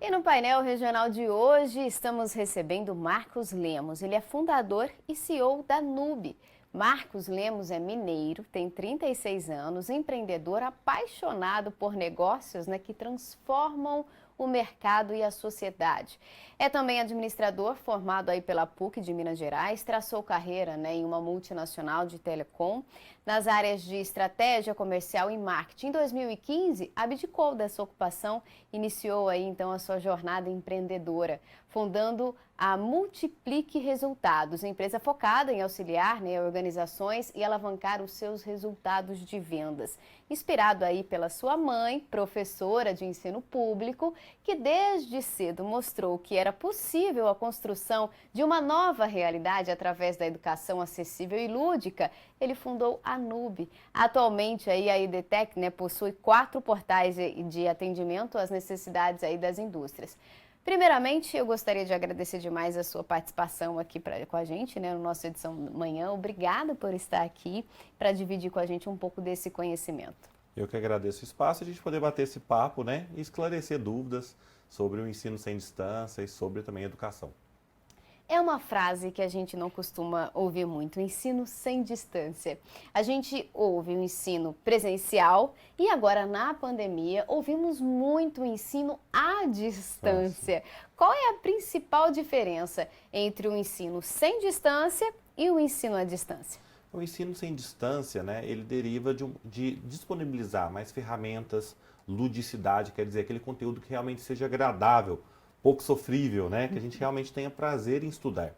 E no painel regional de hoje, estamos recebendo Marcos Lemos. Ele é fundador e CEO da Nube. Marcos Lemos é mineiro, tem 36 anos, empreendedor apaixonado por negócios, que transformam o mercado e a sociedade. É também administrador, formado aí pela PUC de Minas Gerais, traçou carreira em uma multinacional de telecom, nas áreas de estratégia comercial e marketing. Em 2015, abdicou dessa ocupação, iniciou aí então a sua jornada empreendedora, fundando a Multiplique Resultados, empresa focada em auxiliar organizações e alavancar os seus resultados de vendas. Inspirado aí pela sua mãe, professora de ensino público, que desde cedo mostrou que era possível a construção de uma nova realidade através da educação acessível e lúdica, ele fundou a Nube. Atualmente aí a EdTech possui 4 portais de atendimento às necessidades aí das indústrias. Primeiramente, eu gostaria de agradecer demais a sua participação aqui com a gente, no nosso edição da manhã. Obrigada por estar aqui para dividir com a gente um pouco desse conhecimento. Eu que agradeço o espaço, a gente poder bater esse papo, e esclarecer dúvidas sobre o ensino sem distância e sobre também a educação. É uma frase que a gente não costuma ouvir muito, ensino sem distância. A gente ouve o ensino presencial e agora na pandemia ouvimos muito o ensino à distância. Nossa. Qual é a principal diferença entre o ensino sem distância e o ensino à distância? O ensino sem distância, ele deriva de disponibilizar mais ferramentas, ludicidade, quer dizer, aquele conteúdo que realmente seja agradável, pouco sofrível, que a gente realmente tenha prazer em estudar.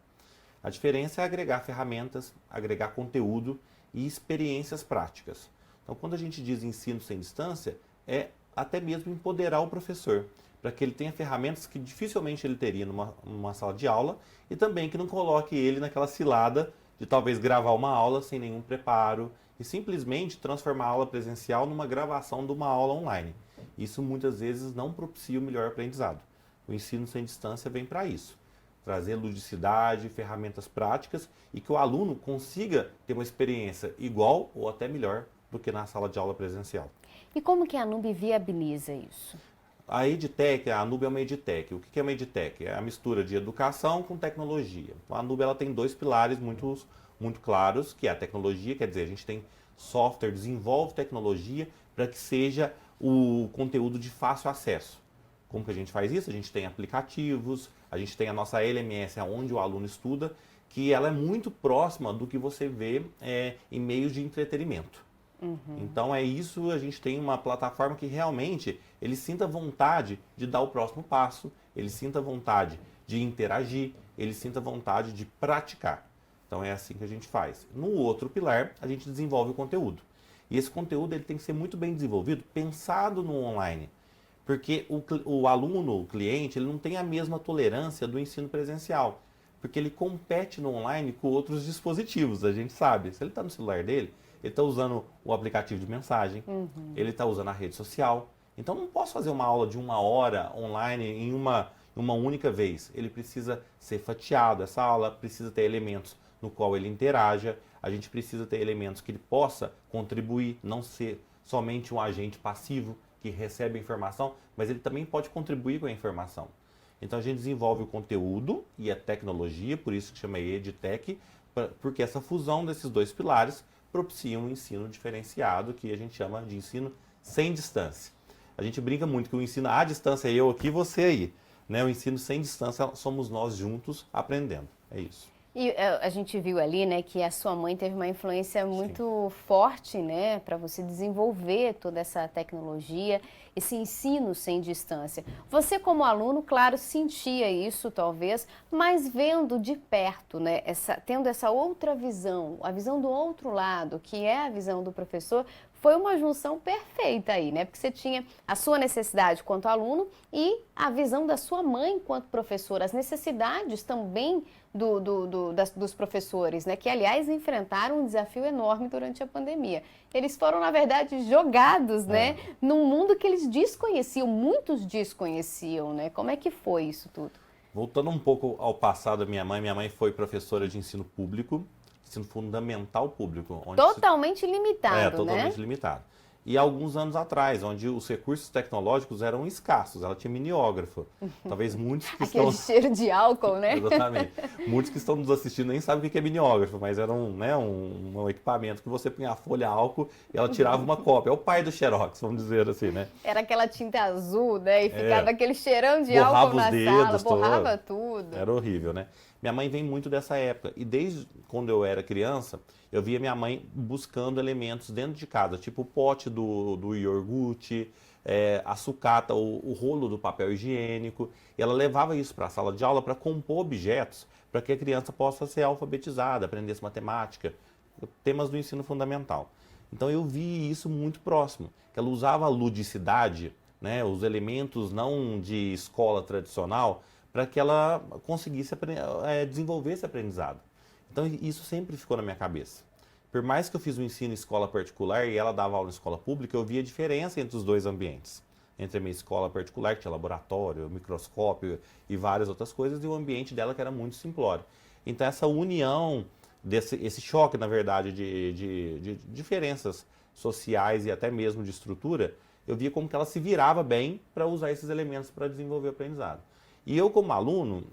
A diferença é agregar ferramentas, agregar conteúdo e experiências práticas. Então, quando a gente diz ensino sem distância, é até mesmo empoderar o professor, para que ele tenha ferramentas que dificilmente ele teria numa sala de aula e também que não coloque ele naquela cilada de talvez gravar uma aula sem nenhum preparo e simplesmente transformar a aula presencial numa gravação de uma aula online. Isso muitas vezes não propicia o melhor aprendizado. O ensino sem distância vem para isso, trazer ludicidade, ferramentas práticas e que o aluno consiga ter uma experiência igual ou até melhor do que na sala de aula presencial. E como que a Nube viabiliza isso? A EdTech, a Nube é uma EdTech. O que é uma EdTech? É a mistura de educação com tecnologia. Então, a Nube ela tem 2 pilares muito claros, que é a tecnologia, quer dizer, a gente tem software, desenvolve tecnologia para que seja o conteúdo de fácil acesso. Como que a gente faz isso? A gente tem aplicativos, a gente tem a nossa LMS, onde o aluno estuda, que ela é muito próxima do que você vê em meios de entretenimento. Então é isso, a gente tem uma plataforma que realmente ele sinta vontade de dar o próximo passo, ele sinta vontade de interagir, ele sinta vontade de praticar. Então é assim que a gente faz. No outro pilar, a gente desenvolve o conteúdo. E esse conteúdo ele tem que ser muito bem desenvolvido, pensado no online. Porque o aluno, o cliente, ele não tem a mesma tolerância do ensino presencial. Porque ele compete no online com outros dispositivos, a gente sabe. Se ele está no celular dele, ele está usando o aplicativo de mensagem, ele está usando a rede social. Então não posso fazer uma aula de 1 hora online em uma única vez. Ele precisa ser fatiado, essa aula precisa ter elementos no qual ele interaja, a gente precisa ter elementos que ele possa contribuir, não ser somente um agente passivo que recebe a informação, mas ele também pode contribuir com a informação. Então a gente desenvolve o conteúdo e a tecnologia, por isso que chama EdTech, porque essa fusão desses 2 pilares propicia um ensino diferenciado, que a gente chama de ensino sem distância. A gente brinca muito que o ensino à distância é eu aqui, você aí. O ensino sem distância somos nós juntos aprendendo. É isso. E a gente viu ali, que a sua mãe teve uma influência muito forte, para você desenvolver toda essa tecnologia, esse ensino sem distância. Você como aluno, claro, sentia isso talvez, mas vendo de perto, tendo essa outra visão, a visão do outro lado, que é a visão do professor, foi uma junção perfeita aí, Porque você tinha a sua necessidade quanto aluno e a visão da sua mãe enquanto professora, as necessidades também dos professores, que aliás enfrentaram um desafio enorme durante a pandemia. Eles foram, na verdade, jogados, num mundo que eles desconheciam, muitos desconheciam, Como é que foi isso tudo? Voltando um pouco ao passado da minha mãe foi professora de ensino público, ensino fundamental público. Totalmente limitado, totalmente limitado. e alguns anos atrás, onde os recursos tecnológicos eram escassos. Ela tinha mimeógrafo. Talvez muitos que Aquele cheiro de álcool, né? Exatamente. Muitos que estão nos assistindo nem sabem o que é mimeógrafo, mas era um equipamento que você punha a folha álcool e ela tirava uma cópia. É o pai do Xerox, vamos dizer assim, né? Era aquela tinta azul, né? E ficava aquele cheirão de álcool na sala, borrava tudo. Era horrível, né? Minha mãe vem muito dessa época. E desde quando eu era criança, eu via minha mãe buscando elementos dentro de casa, tipo o pote do iogurte, a sucata, o rolo do papel higiênico. E ela levava isso para a sala de aula para compor objetos, para que a criança possa ser alfabetizada, aprendesse matemática, temas do ensino fundamental. Então eu vi isso muito próximo, que ela usava a ludicidade, né, os elementos não de escola tradicional, para que ela conseguisse desenvolver esse aprendizado. Então isso sempre ficou na minha cabeça. Por mais que eu fiz um ensino em escola particular e ela dava aula em escola pública, eu via a diferença entre os dois ambientes. Entre a minha escola particular, que tinha laboratório, microscópio e várias outras coisas, e o ambiente dela que era muito simplório. Então essa união, esse choque, na verdade, de diferenças sociais e até mesmo de estrutura, eu via como que ela se virava bem para usar esses elementos para desenvolver o aprendizado. E eu, como aluno,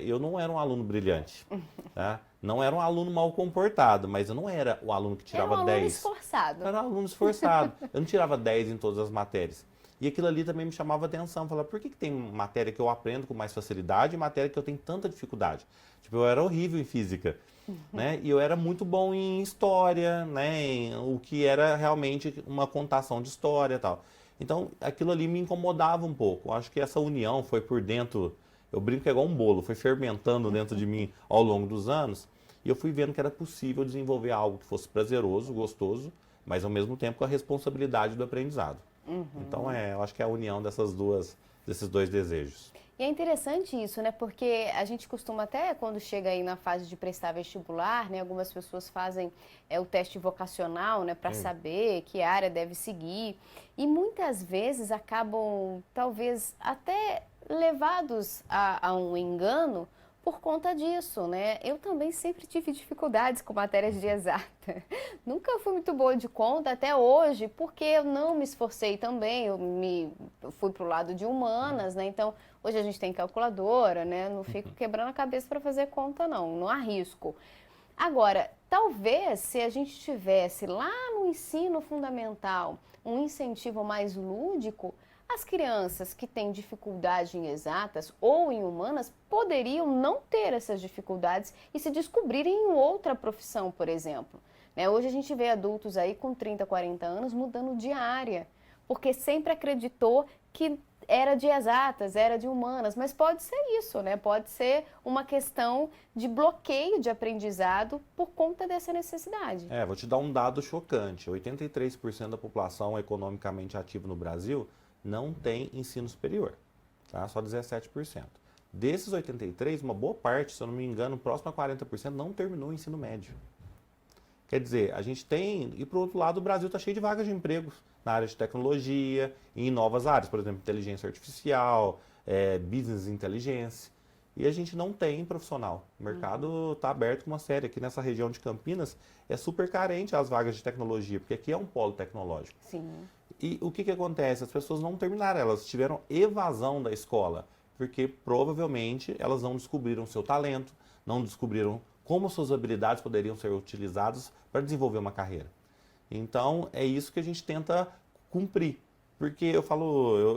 eu não era um aluno brilhante, tá? Não era um aluno mal comportado, mas eu não era o aluno que tirava 10. Era um aluno esforçado. Eu era um aluno esforçado. Eu não tirava 10 em todas as matérias. E aquilo ali também me chamava atenção. Falava, por que tem matéria que eu aprendo com mais facilidade e matéria que eu tenho tanta dificuldade? Tipo, eu era horrível em física, né? E eu era muito bom em história, né? O que era realmente uma contação de história e tal. Então, aquilo ali me incomodava um pouco. Eu acho que essa união foi por dentro, eu brinco que é igual um bolo, foi fermentando dentro de mim ao longo dos anos. E eu fui vendo que era possível desenvolver algo que fosse prazeroso, gostoso, mas ao mesmo tempo com a responsabilidade do aprendizado. Então, eu acho que é a união desses dois desejos. E é interessante isso, né? Porque a gente costuma até, quando chega aí na fase de prestar vestibular, né? Algumas pessoas fazem o teste vocacional, né? Para saber que área deve seguir. E muitas vezes acabam, talvez, até levados a um engano por conta disso, né? Eu também sempre tive dificuldades com matérias de exata. Nunca fui muito boa de conta até hoje, porque eu não me esforcei também. Eu fui pro lado de humanas, né? Então, hoje a gente tem calculadora, né? Não fico quebrando a cabeça para fazer conta, não arrisco. Agora, talvez se a gente tivesse lá no ensino fundamental um incentivo mais lúdico, as crianças que têm dificuldade em exatas ou em humanas poderiam não ter essas dificuldades e se descobrirem em outra profissão, por exemplo. Hoje a gente vê adultos aí com 30, 40 anos mudando de área, porque sempre acreditou que era de exatas, era de humanas, mas pode ser isso, né? Pode ser uma questão de bloqueio de aprendizado por conta dessa necessidade. Vou te dar um dado chocante. 83% da população economicamente ativa no Brasil não tem ensino superior, tá? Só 17%. Desses 83%, uma boa parte, se eu não me engano, próximo a 40% não terminou o ensino médio. Quer dizer, a gente tem, e por outro lado, o Brasil está cheio de vagas de empregos na área de tecnologia e em novas áreas, por exemplo, inteligência artificial, business intelligence, e a gente não tem profissional. O mercado está aberto com uma série. Aqui nessa região de Campinas é super carente as vagas de tecnologia, porque aqui é um polo tecnológico. Sim. E o que acontece? As pessoas não terminaram, elas tiveram evasão da escola, porque provavelmente elas não descobriram seu talento, não descobriram como suas habilidades poderiam ser utilizadas para desenvolver uma carreira. Então, é isso que a gente tenta cumprir. Porque eu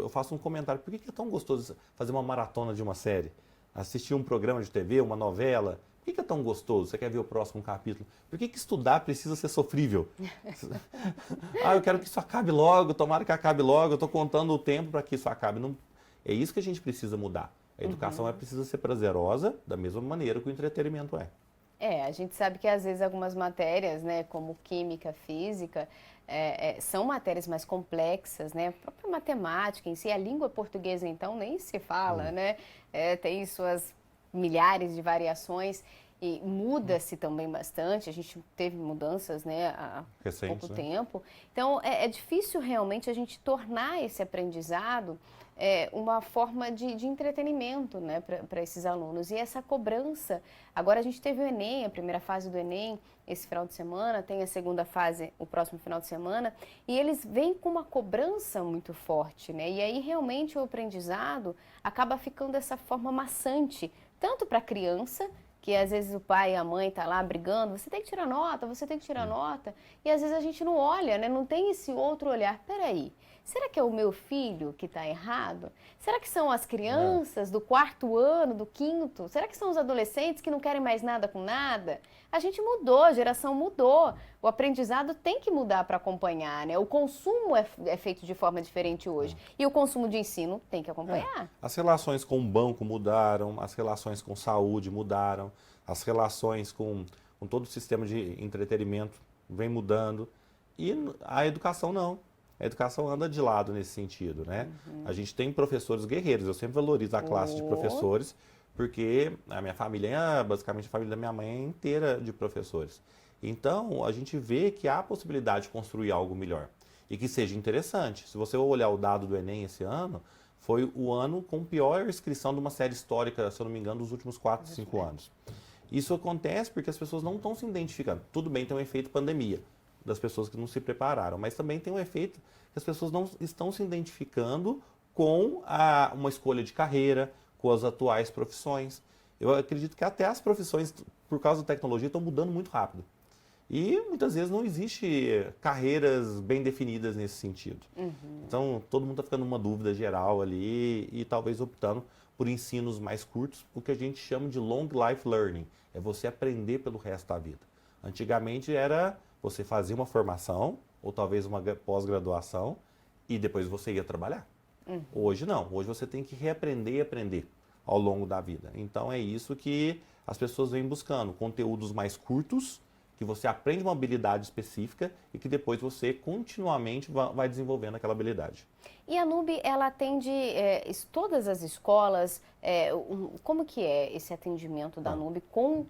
faço um comentário, por que é tão gostoso fazer uma maratona de uma série? Assistir um programa de TV, uma novela, por que é tão gostoso? Você quer ver o próximo capítulo? Por que estudar precisa ser sofrível? Eu quero que isso acabe logo, tomara que acabe logo, eu estou contando o tempo para que isso acabe. Não, é isso que a gente precisa mudar. A educação precisa ser prazerosa, da mesma maneira que o entretenimento é. A gente sabe que às vezes algumas matérias, né, como química, física, são matérias mais complexas, né? A própria matemática em si, a língua portuguesa então nem se fala, né? Tem suas milhares de variações. e muda-se também bastante, a gente teve mudanças, né, há Recentes, pouco né? tempo. Então, é difícil realmente a gente tornar esse aprendizado uma forma de entretenimento, né, para esses alunos. E essa cobrança, agora a gente teve o Enem, a primeira fase do Enem, esse final de semana, tem a segunda fase o próximo final de semana, e eles vêm com uma cobrança muito forte, né? E aí realmente o aprendizado acaba ficando dessa forma maçante, tanto para a criança, que às vezes o pai e a mãe tá lá brigando, você tem que tirar nota, você tem que tirar nota, e às vezes a gente não olha, né? Não tem esse outro olhar. Peraí, será que é o meu filho que está errado? Será que são as crianças do 4º ano, do 5º? Será que são os adolescentes que não querem mais nada com nada? A gente mudou, a geração mudou. O aprendizado tem que mudar para acompanhar, né? O consumo é feito de forma diferente hoje. E o consumo de ensino tem que acompanhar. As relações com o banco mudaram, as relações com saúde mudaram, as relações com todo o sistema de entretenimento vem mudando. E a educação não. A educação anda de lado nesse sentido, né? A gente tem professores guerreiros, eu sempre valorizo a classe de professores, porque a minha família, basicamente a família da minha mãe é inteira de professores. Então, a gente vê que há a possibilidade de construir algo melhor e que seja interessante. Se você olhar o dado do Enem esse ano, foi o ano com pior inscrição de uma série histórica, se eu não me engano, dos últimos 4, 5 anos. Isso acontece porque as pessoas não estão se identificando. Tudo bem, tem um efeito pandemia das pessoas que não se prepararam, mas também tem um efeito que as pessoas não estão se identificando com uma escolha de carreira, com as atuais profissões. Eu acredito que até as profissões, por causa da tecnologia, estão mudando muito rápido. E muitas vezes não existe carreiras bem definidas nesse sentido. Então, todo mundo está ficando numa dúvida geral ali e talvez optando por ensinos mais curtos, o que a gente chama de long life learning. É você aprender pelo resto da vida. Antigamente era você fazia uma formação, ou talvez uma pós-graduação, e depois você ia trabalhar. Hoje não. Hoje você tem que reaprender e aprender ao longo da vida. Então é isso que as pessoas vêm buscando. Conteúdos mais curtos, que você aprende uma habilidade específica e que depois você continuamente vai desenvolvendo aquela habilidade. E a NUB, ela atende todas as escolas, como que é esse atendimento da NUB com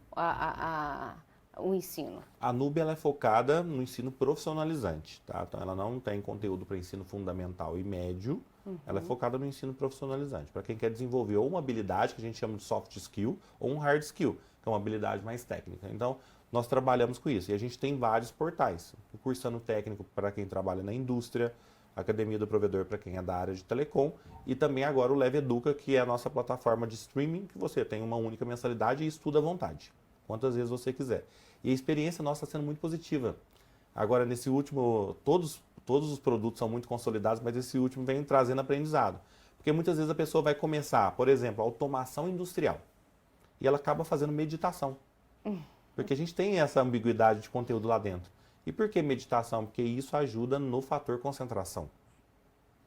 o ensino? A NUB ela é focada no ensino profissionalizante, tá? Então ela não tem conteúdo para ensino fundamental e médio, ela é focada no ensino profissionalizante, para quem quer desenvolver ou uma habilidade que a gente chama de soft skill ou um hard skill, que é uma habilidade mais técnica. Então nós trabalhamos com isso e a gente tem vários portais. O Cursando Técnico para quem trabalha na indústria, a Academia do Provedor para quem é da área de telecom e também agora o Leve Educa, que é a nossa plataforma de streaming, que você tem uma única mensalidade e estuda à vontade, quantas vezes você quiser. E a experiência nossa está sendo muito positiva. Agora, nesse último, todos os produtos são muito consolidados, mas esse último vem trazendo aprendizado. Porque muitas vezes a pessoa vai começar, por exemplo, automação industrial. E ela acaba fazendo meditação. Porque a gente tem essa ambiguidade de conteúdo lá dentro. E por que meditação? Porque isso ajuda no fator concentração.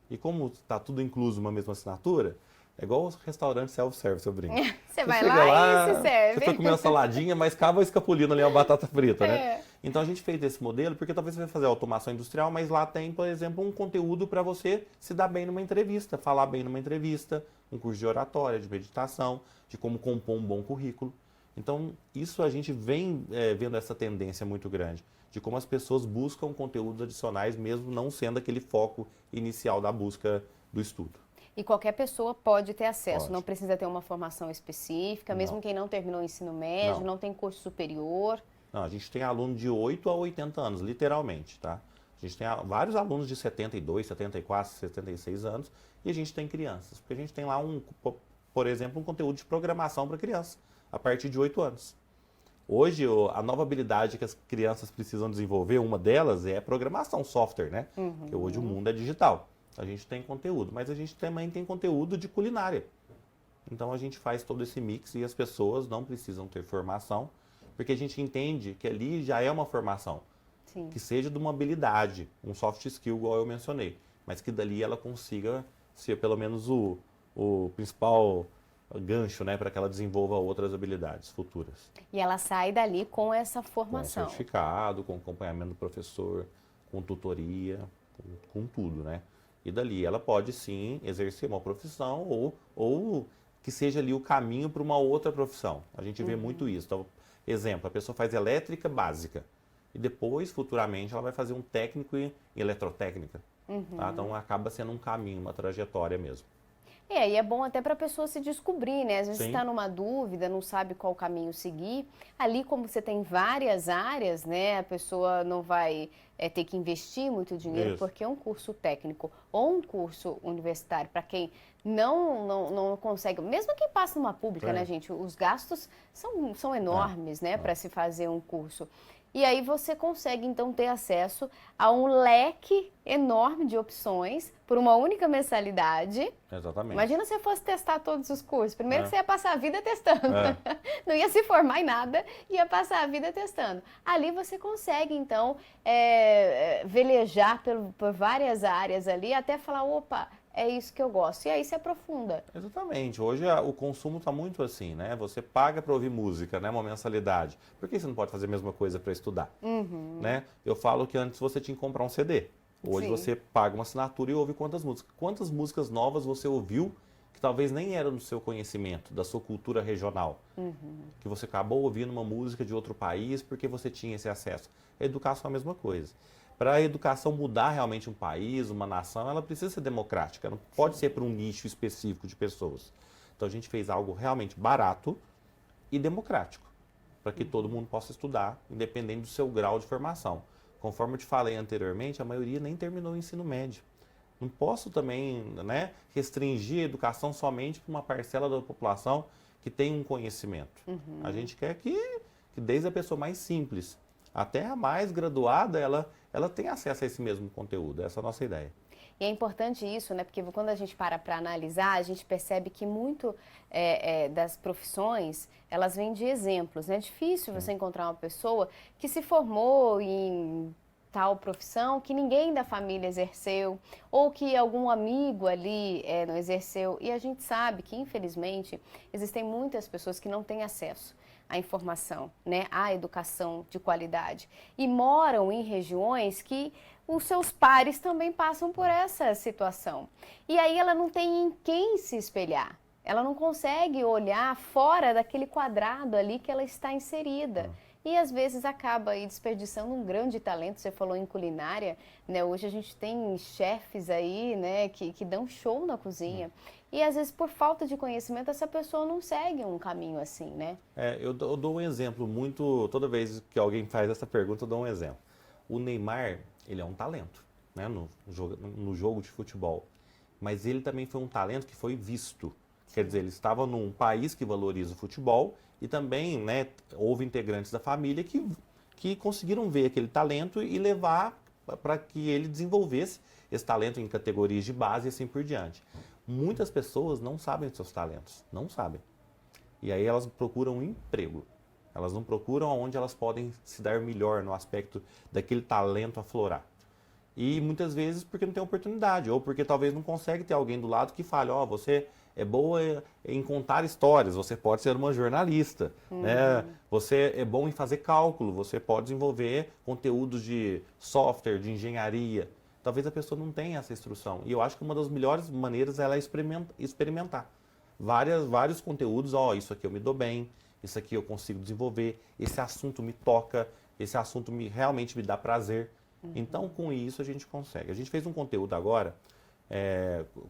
E como está tudo incluso numa mesma assinatura, é igual os restaurantes self-service, eu brinco. Você vai lá e se serve. Você foi comer uma saladinha, mas acaba escapulindo ali uma batata frita, né? Então a gente fez esse modelo porque talvez você vai fazer automação industrial, mas lá tem, por exemplo, um conteúdo para você se dar bem numa entrevista, falar bem numa entrevista, um curso de oratória, de meditação, de como compor um bom currículo. Então isso a gente vem vendo essa tendência muito grande, de como as pessoas buscam conteúdos adicionais, mesmo não sendo aquele foco inicial da busca do estudo. E qualquer pessoa pode ter acesso, Pode. Não precisa ter uma formação específica, mesmo quem não terminou o ensino médio, não tem curso superior. Não, a gente tem aluno de 8 a 80 anos, literalmente, tá? A gente tem vários alunos de 72, 74, 76 anos e a gente tem crianças, porque a gente tem lá, por exemplo, um conteúdo de programação para criança, a partir de 8 anos. Hoje, a nova habilidade que as crianças precisam desenvolver, uma delas é programação, software, né? Porque hoje o mundo é digital. A gente tem conteúdo, mas a gente também tem conteúdo de culinária. Então a gente faz todo esse mix e as pessoas não precisam ter formação, porque a gente entende que ali já é uma formação. Sim. Que seja de uma habilidade, um soft skill, igual eu mencionei, mas que dali ela consiga ser pelo menos o principal gancho, né, para que ela desenvolva outras habilidades futuras. E ela sai dali com essa Com formação. certificado, com acompanhamento do professor, com tutoria, com tudo, né? E dali ela pode sim exercer uma profissão ou que seja ali o caminho para uma outra profissão. A gente vê muito isso. Então, Exemplo, a pessoa faz elétrica básica e depois, futuramente, ela vai fazer um técnico em eletrotécnica. Tá? Então, acaba sendo um caminho, uma trajetória mesmo. E é bom até para a pessoa se descobrir, né? Às vezes Sim. está numa dúvida, não sabe qual caminho seguir. Ali, como você tem várias áreas, né? A pessoa não vai ter que investir muito dinheiro, Isso. porque um curso técnico ou um curso universitário, para quem não consegue, mesmo quem passa numa pública, né, gente? Os gastos são enormes, né? Para se fazer um curso. E aí você consegue, então, ter acesso a um leque enorme de opções por uma única mensalidade. Exatamente. Imagina se você fosse testar todos os cursos. Primeiro que você ia passar a vida testando. Não ia se formar em nada, ia passar a vida testando. Ali você consegue, então, velejar por várias áreas ali, até falar, opa, é isso que eu gosto. E aí se aprofunda. Exatamente. Hoje o consumo está muito assim, né? Você paga para ouvir música, né? Uma mensalidade. Por que você não pode fazer a mesma coisa para estudar? Né? Eu falo que antes você tinha que comprar um CD. Hoje Sim. você paga uma assinatura e ouve quantas músicas. Quantas músicas novas você ouviu que talvez nem eram do seu conhecimento, da sua cultura regional? Que você acabou ouvindo uma música de outro país porque você tinha esse acesso. A educação é a mesma coisa. Para a educação mudar realmente um país, uma nação, ela precisa ser democrática, não pode ser para um nicho específico de pessoas. Então a gente fez algo realmente barato e democrático, para que todo mundo possa estudar, independente do seu grau de formação. Conforme eu te falei anteriormente, a maioria nem terminou o ensino médio. Não posso também, né, restringir a educação somente para uma parcela da população que tem um conhecimento. A gente quer que desde a pessoa mais simples até a mais graduada, ela tem acesso a esse mesmo conteúdo. Essa é a nossa ideia. E é importante isso, né? Porque quando a gente para analisar, a gente percebe que muito das profissões, elas vêm de exemplos, né? É difícil você encontrar uma pessoa que se formou em tal profissão que ninguém da família exerceu, ou que algum amigo ali não exerceu. E a gente sabe que, infelizmente, existem muitas pessoas que não têm acesso à informação, né, à educação de qualidade. E moram em regiões que os seus pares também passam por essa situação. E aí ela não tem em quem se espelhar. Ela não consegue olhar fora daquele quadrado ali que ela está inserida. E às vezes acaba aí desperdiçando um grande talento. Você falou em culinária, né? Hoje a gente tem chefes aí, né, que dão show na cozinha. E às vezes por falta de conhecimento essa pessoa não segue um caminho assim, né? Eu dou um exemplo muito, toda vez que alguém faz essa pergunta, eu dou um exemplo. O Neymar, ele é um talento, né, no jogo de futebol. Mas ele também foi um talento que foi visto. Quer dizer, ele estava num país que valoriza o futebol e também, né, houve integrantes da família que conseguiram ver aquele talento e levar para que ele desenvolvesse esse talento em categorias de base e assim por diante. Muitas pessoas não sabem dos seus talentos, não sabem. E aí elas procuram um emprego. Elas não procuram onde elas podem se dar melhor no aspecto daquele talento aflorar. E muitas vezes porque não tem oportunidade, ou porque talvez não consegue ter alguém do lado que fale, ó, você é boa em contar histórias, você pode ser uma jornalista, né? Você é bom em fazer cálculo, você pode desenvolver conteúdos de software, de engenharia. Talvez a pessoa não tenha essa instrução. E eu acho que uma das melhores maneiras é ela experimentar. Vários conteúdos, ó, isso aqui eu me dou bem, isso aqui eu consigo desenvolver, esse assunto me toca, esse assunto realmente me dá prazer. Então, com isso, a gente consegue. A gente fez um conteúdo agora,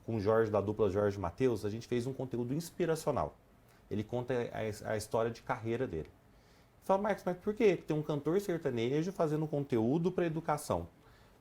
com o Jorge, da dupla Jorge Mateus, a gente fez um conteúdo inspiracional. Ele conta a história de carreira dele. Fala, Marcos, mas por que tem um cantor sertanejo fazendo conteúdo para educação?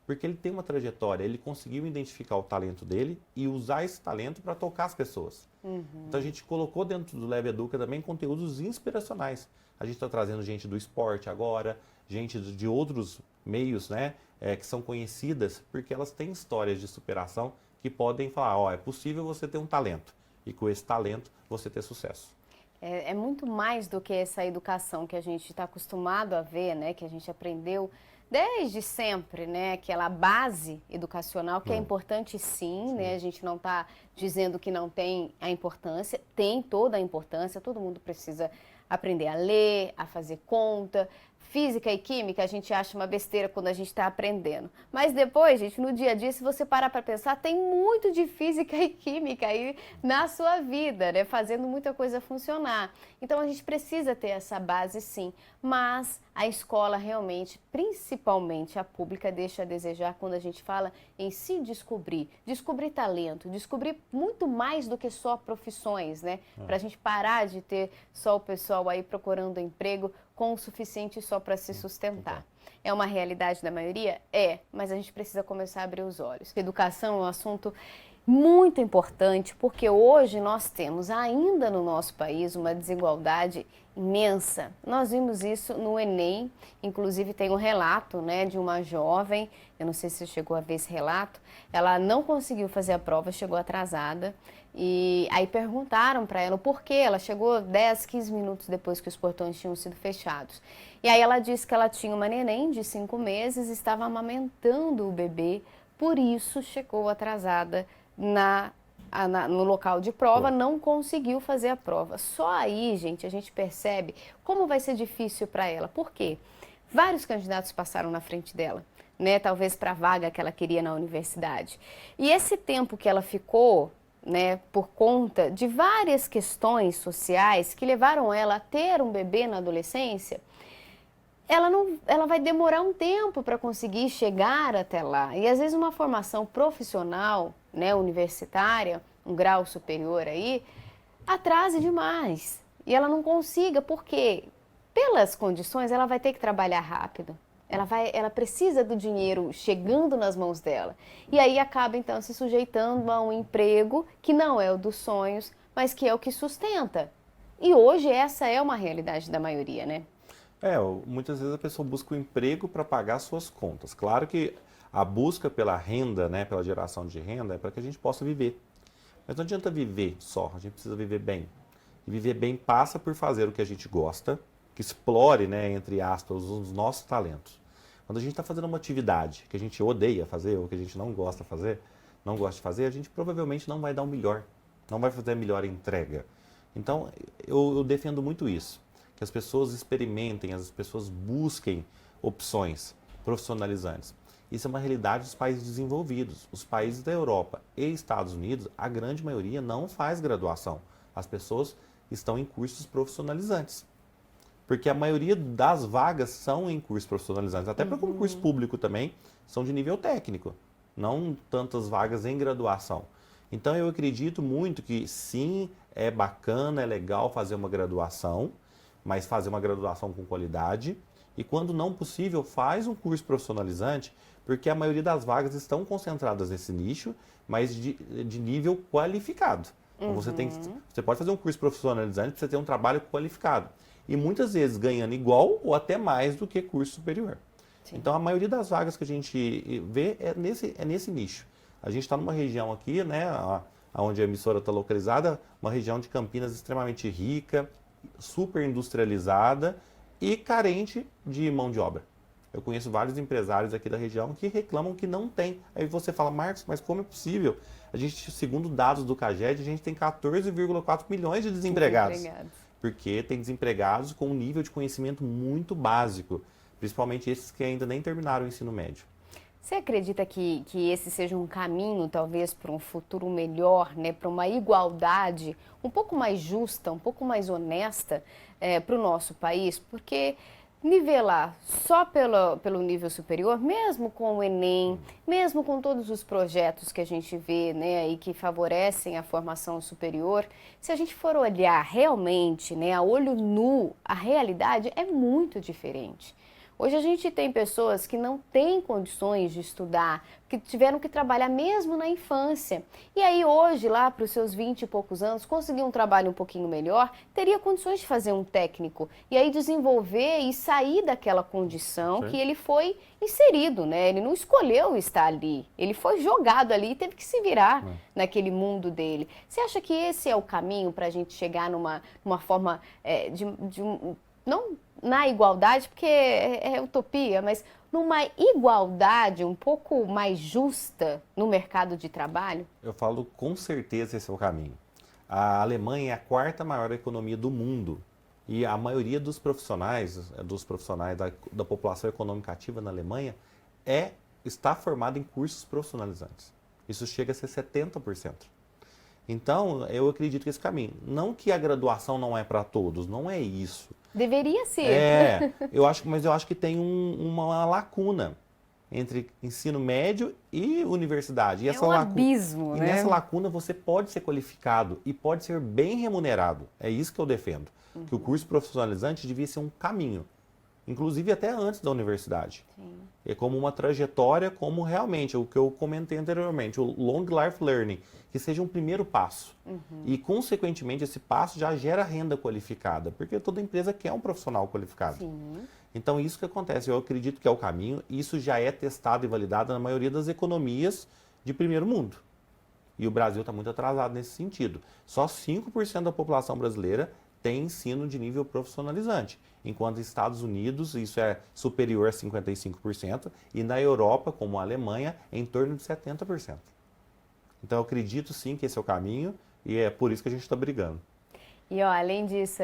Porque ele tem uma trajetória, ele conseguiu identificar o talento dele e usar esse talento para tocar as pessoas. Então a gente colocou dentro do Leve Educa também conteúdos inspiracionais. A gente está trazendo gente do esporte agora, gente de outros meios, né, que são conhecidas porque elas têm histórias de superação que podem falar, ó, é possível você ter um talento e com esse talento você ter sucesso. É muito mais do que essa educação que a gente está acostumado a ver, né, que a gente aprendeu desde sempre, né, aquela base educacional que é importante sim, né, a gente não está dizendo que não tem a importância, tem toda a importância, todo mundo precisa aprender a ler, a fazer conta. Física e química a gente acha uma besteira quando a gente está aprendendo. Mas depois, gente, no dia a dia, se você parar para pensar, tem muito de física e química aí na sua vida, né? Fazendo muita coisa funcionar. Então a gente precisa ter essa base sim. Mas a escola realmente, principalmente a pública, deixa a desejar quando a gente fala em se descobrir. Descobrir talento, descobrir muito mais do que só profissões, né? Para a gente parar de ter só o pessoal aí procurando emprego com o suficiente só para se sustentar. É uma realidade da maioria? É, mas a gente precisa começar a abrir os olhos. Educação é um assunto muito importante, porque hoje nós temos ainda no nosso país uma desigualdade imensa. Nós vimos isso no Enem, inclusive tem um relato, né, de uma jovem, eu não sei se você chegou a ver esse relato, ela não conseguiu fazer a prova, chegou atrasada, e aí perguntaram para ela o porquê, ela chegou 10, 15 minutos depois que os portões tinham sido fechados. E aí ela disse que ela tinha uma neném de 5 meses, estava amamentando o bebê, por isso chegou atrasada no local de prova, não conseguiu fazer a prova. Só aí, gente, a gente percebe como vai ser difícil para ela. Por quê? Vários candidatos passaram na frente dela, né? Talvez para a vaga que ela queria na universidade. E esse tempo que ela ficou, né, por conta de várias questões sociais que levaram ela a ter um bebê na adolescência, ela vai demorar um tempo para conseguir chegar até lá. E às vezes uma formação profissional, né, universitária, um grau superior aí, atrase demais. E ela não consiga, porque pelas condições ela vai ter que trabalhar rápido. Ela precisa do dinheiro chegando nas mãos dela. E aí acaba então se sujeitando a um emprego que não é o dos sonhos, mas que é o que sustenta. E hoje essa é uma realidade da maioria, né? Muitas vezes a pessoa busca o emprego para pagar suas contas. Claro que a busca pela renda, né, pela geração de renda, é para que a gente possa viver. Mas não adianta viver só, a gente precisa viver bem. E viver bem passa por fazer o que a gente gosta, que explore, né, entre aspas, os nossos talentos. Quando a gente está fazendo uma atividade que a gente odeia fazer, ou que a gente não gosta de fazer, a gente provavelmente não vai dar o melhor, não vai fazer a melhor entrega. Então, eu defendo muito isso. Que as pessoas experimentem, as pessoas busquem opções profissionalizantes. Isso é uma realidade dos países desenvolvidos. Os países da Europa e Estados Unidos, a grande maioria não faz graduação. As pessoas estão em cursos profissionalizantes. Porque a maioria das vagas são em cursos profissionalizantes. Até para concurso público também, são de nível técnico. Não tantas vagas em graduação. Então eu acredito muito que sim, é bacana, é legal fazer uma graduação, mas fazer uma graduação com qualidade. E quando não possível, faz um curso profissionalizante, porque a maioria das vagas estão concentradas nesse nicho, mas de nível qualificado. Então, você pode fazer um curso profissionalizante para você ter um trabalho qualificado. E muitas vezes ganhando igual ou até mais do que curso superior. Sim. Então a maioria das vagas que a gente vê é nesse nicho. A gente está numa região aqui, né, onde a emissora está localizada, uma região de Campinas extremamente rica, super industrializada e carente de mão de obra. Eu conheço vários empresários aqui da região que reclamam que não tem. Aí você fala, Marcos, mas como é possível? A gente, segundo dados do CAGED, a gente tem 14,4 milhões de desempregados. Porque tem desempregados com um nível de conhecimento muito básico, principalmente esses que ainda nem terminaram o ensino médio. Você acredita que esse seja um caminho, talvez, para um futuro melhor, né, para uma igualdade um pouco mais justa, um pouco mais honesta para o nosso país? Porque nivelar só pelo nível superior, mesmo com o Enem, mesmo com todos os projetos que a gente vê, né, e que favorecem a formação superior, se a gente for olhar realmente, né, a olho nu, a realidade é muito diferente. Hoje a gente tem pessoas que não têm condições de estudar, que tiveram que trabalhar mesmo na infância. E aí hoje, lá para os seus 20 e poucos anos, conseguir um trabalho um pouquinho melhor, teria condições de fazer um técnico. E aí desenvolver e sair daquela condição que ele foi inserido, né? Ele não escolheu estar ali, ele foi jogado ali e teve que se virar naquele mundo dele. Você acha que esse é o caminho para a gente chegar numa forma não na igualdade, porque é utopia, mas numa igualdade um pouco mais justa no mercado de trabalho? Eu falo com certeza esse é o caminho. A Alemanha é a quarta maior economia do mundo E a maioria dos profissionais da população econômica ativa na Alemanha está formada em cursos profissionalizantes. Isso chega a ser 70%. Então, eu acredito que esse caminho. Não que a graduação não é para todos, não é isso. Deveria ser. Mas eu acho que tem uma lacuna entre ensino médio e universidade. E abismo, né? E nessa lacuna você pode ser qualificado e pode ser bem remunerado. É isso que eu defendo. Que o curso profissionalizante devia ser um caminho. Inclusive até antes da universidade. Sim. É como uma trajetória, como realmente o que eu comentei anteriormente, o Long Life Learning, que seja um primeiro passo. E, consequentemente, esse passo já gera renda qualificada, porque toda empresa quer um profissional qualificado. Sim. Então, isso que acontece, eu acredito que é o caminho, isso já é testado e validado na maioria das economias de primeiro mundo. E o Brasil está muito atrasado nesse sentido. Só 5% da população brasileira tem ensino de nível profissionalizante, enquanto nos Estados Unidos isso é superior a 55% e na Europa, como a Alemanha, é em torno de 70%. Então eu acredito sim que esse é o caminho e é por isso que a gente está brigando. E além disso,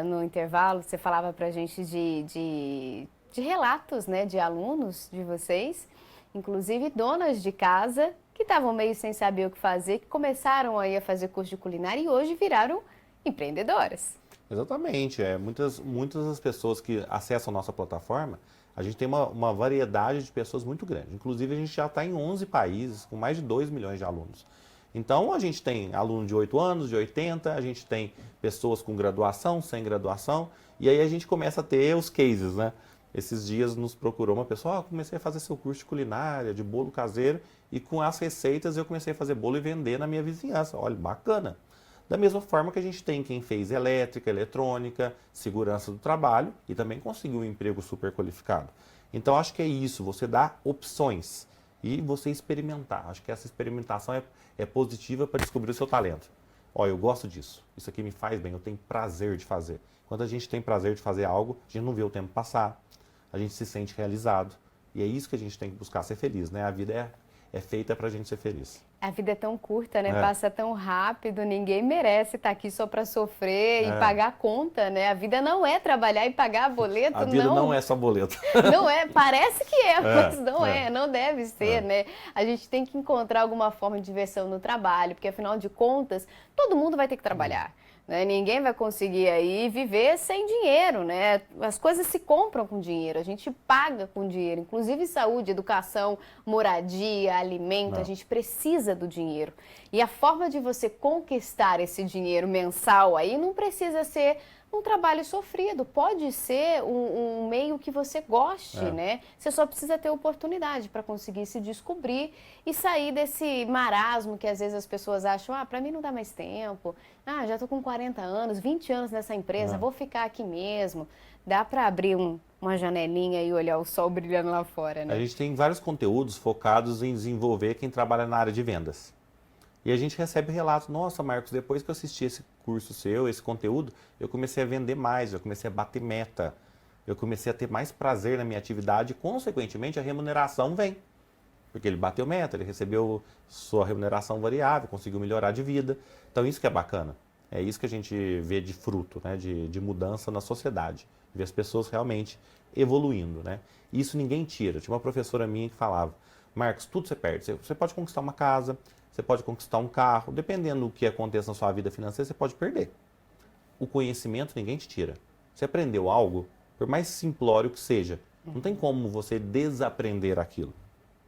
no intervalo você falava para a gente de relatos, né, de alunos de vocês, inclusive donas de casa que estavam meio sem saber o que fazer, que começaram aí a fazer curso de culinária e hoje viraram empreendedoras. Exatamente. Muitas das pessoas que acessam a nossa plataforma, a gente tem uma variedade de pessoas muito grande. Inclusive, a gente já está em 11 países, com mais de 2 milhões de alunos. Então, a gente tem aluno de 8 anos, de 80, a gente tem pessoas com graduação, sem graduação, e aí a gente começa a ter os cases, né? Esses dias nos procurou uma pessoa, comecei a fazer seu curso de culinária, de bolo caseiro, e com as receitas eu comecei a fazer bolo e vender na minha vizinhança. Olha, bacana! Da mesma forma que a gente tem quem fez elétrica, eletrônica, segurança do trabalho e também conseguiu um emprego super qualificado. Então, acho que é isso, você dá opções e você experimentar. Acho que essa experimentação é positiva para descobrir o seu talento. Ó, eu gosto disso, isso aqui me faz bem, eu tenho prazer de fazer. Quando a gente tem prazer de fazer algo, a gente não vê o tempo passar, a gente se sente realizado. E é isso que a gente tem que buscar, ser feliz, né? A vida é feita para a gente ser feliz. A vida é tão curta, né? Passa tão rápido, ninguém merece estar aqui só para sofrer e pagar a conta, né? A vida não é trabalhar e pagar boleto, não. A vida não é só boleto. Não é, parece que mas não é, não deve ser, né? A gente tem que encontrar alguma forma de diversão no trabalho, porque afinal de contas, todo mundo vai ter que trabalhar. Né? Ninguém vai conseguir aí viver sem dinheiro, né? As coisas se compram com dinheiro, a gente paga com dinheiro, inclusive saúde, educação, moradia, alimento, a gente precisa do dinheiro. E a forma de você conquistar esse dinheiro mensal aí não precisa ser um trabalho sofrido, pode ser um meio que você goste, né? Você só precisa ter oportunidade para conseguir se descobrir e sair desse marasmo que às vezes as pessoas acham, para mim não dá mais tempo, já tô com 40 anos, 20 anos nessa empresa, vou ficar aqui mesmo. Dá para abrir uma janelinha e olhar o sol brilhando lá fora, né? A gente tem vários conteúdos focados em desenvolver quem trabalha na área de vendas. E a gente recebe relatos, nossa, Marcos, depois que eu assisti esse curso seu, esse conteúdo, eu comecei a vender mais, eu comecei a bater meta, eu comecei a ter mais prazer na minha atividade e, consequentemente, a remuneração vem. Porque ele bateu meta, ele recebeu sua remuneração variável, conseguiu melhorar de vida. Então, isso que é bacana. É isso que a gente vê de fruto, né, de mudança na sociedade. Ver as pessoas realmente evoluindo, né? Isso ninguém tira. Tinha uma professora minha que falava, Marcos, tudo você perde. Você pode conquistar uma casa, você pode conquistar um carro, dependendo do que aconteça na sua vida financeira, você pode perder. O conhecimento ninguém te tira. Você aprendeu algo, por mais simplório que seja, não tem como você desaprender aquilo.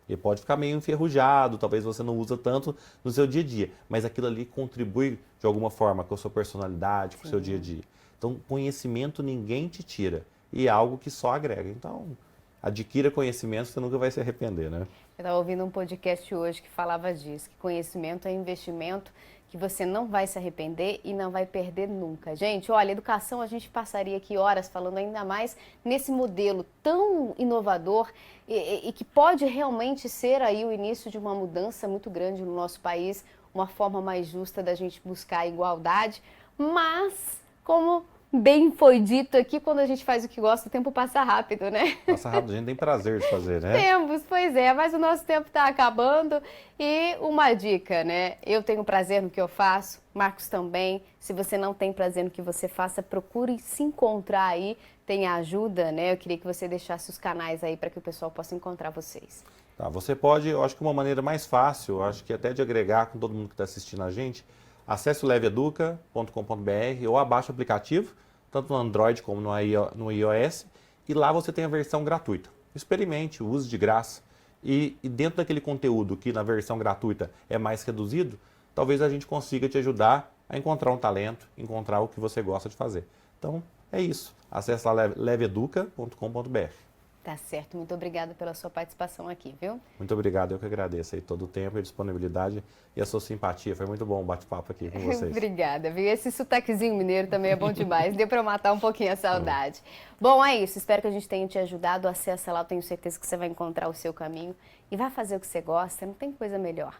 Ele pode ficar meio enferrujado, talvez você não usa tanto no seu dia a dia, mas aquilo ali contribui de alguma forma com a sua personalidade, com o seu dia a dia. Então, conhecimento ninguém te tira e é algo que só agrega. Então, adquira conhecimento, você nunca vai se arrepender, né? Eu estava ouvindo um podcast hoje que falava disso, que conhecimento é investimento que você não vai se arrepender e não vai perder nunca. Gente, olha, educação, a gente passaria aqui horas falando ainda mais nesse modelo tão inovador e que pode realmente ser aí o início de uma mudança muito grande no nosso país, uma forma mais justa da gente buscar a igualdade, mas como bem foi dito aqui, quando a gente faz o que gosta, o tempo passa rápido, né? Passa rápido, a gente tem prazer de fazer, né? Temos, pois é, mas o nosso tempo está acabando. E uma dica, né? Eu tenho prazer no que eu faço, Marcos também. Se você não tem prazer no que você faça, procure se encontrar aí, tem ajuda, né? Eu queria que você deixasse os canais aí para que o pessoal possa encontrar vocês. Tá, você pode, eu acho que uma maneira mais fácil, eu acho que até de agregar com todo mundo que está assistindo a gente, acesse o leveeduca.com.br ou abaixe o aplicativo, tanto no Android como no iOS, e lá você tem a versão gratuita. Experimente, use de graça. E dentro daquele conteúdo que na versão gratuita é mais reduzido, talvez a gente consiga te ajudar a encontrar um talento, encontrar o que você gosta de fazer. Então, é isso. Acesse lá leveeduca.com.br. Tá certo, muito obrigada pela sua participação aqui, viu? Muito obrigado, eu que agradeço aí todo o tempo e a disponibilidade e a sua simpatia. Foi muito bom o bate-papo aqui com vocês. Obrigada, viu? Esse sotaquezinho mineiro também é bom demais. Deu para matar um pouquinho a saudade. Bom, é isso. Espero que a gente tenha te ajudado. Acessa lá, eu tenho certeza que você vai encontrar o seu caminho e vai fazer o que você gosta. Não tem coisa melhor.